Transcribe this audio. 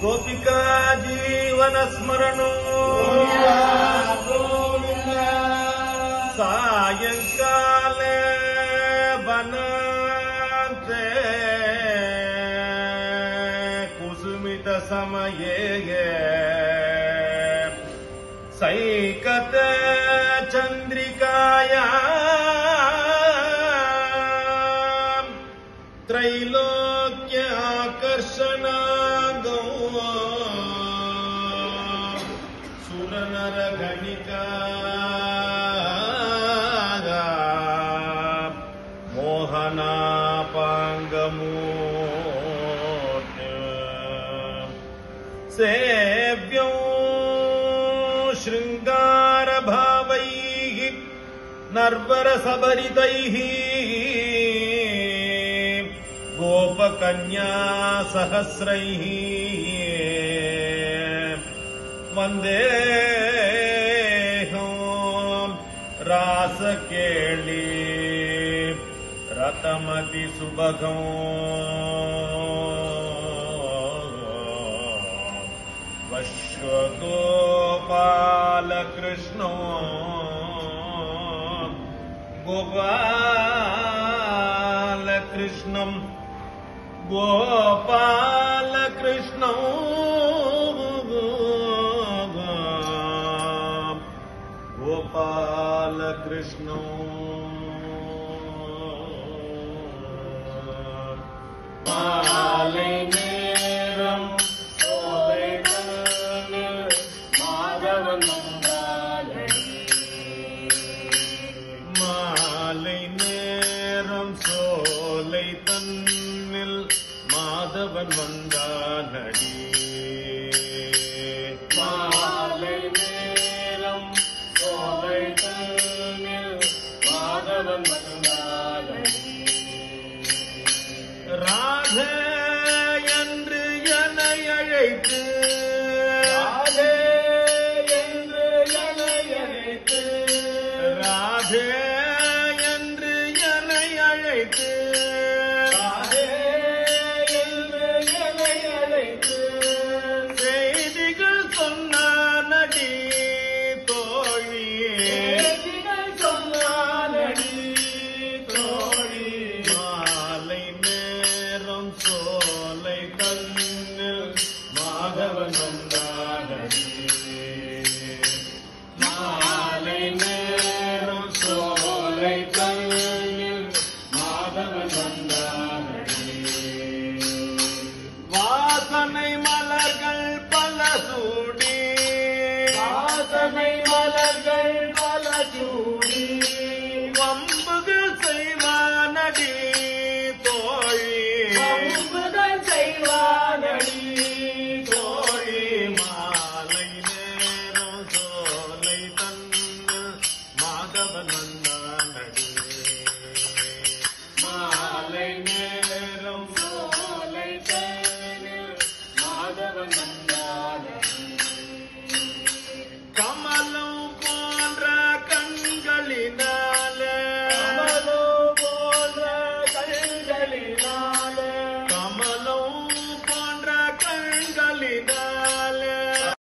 गोपिका जीवन स्मरणो सायंकाले बनते कुसुमित समये सैकते चंद्रिकाया त्रैलोक्य आकर्षण सुरनर गणिका मोहनापांगमूर्ति सेव्यो श्रृंगार भावैः नर्वर सबरितैः गोपकन्या सहस्रैः वंदेहं रासकेली रतमति सुभगं वश्वगोपालकृष्णो गोपालकृष्णं गोपालकृष्णो गोपालकृष्णो மாலை நேரம் சோலை தன்னில் மாதவன் வந்தானடி மாலை நேரம் சோலை தன்னில் மாதவன் வந்தானடி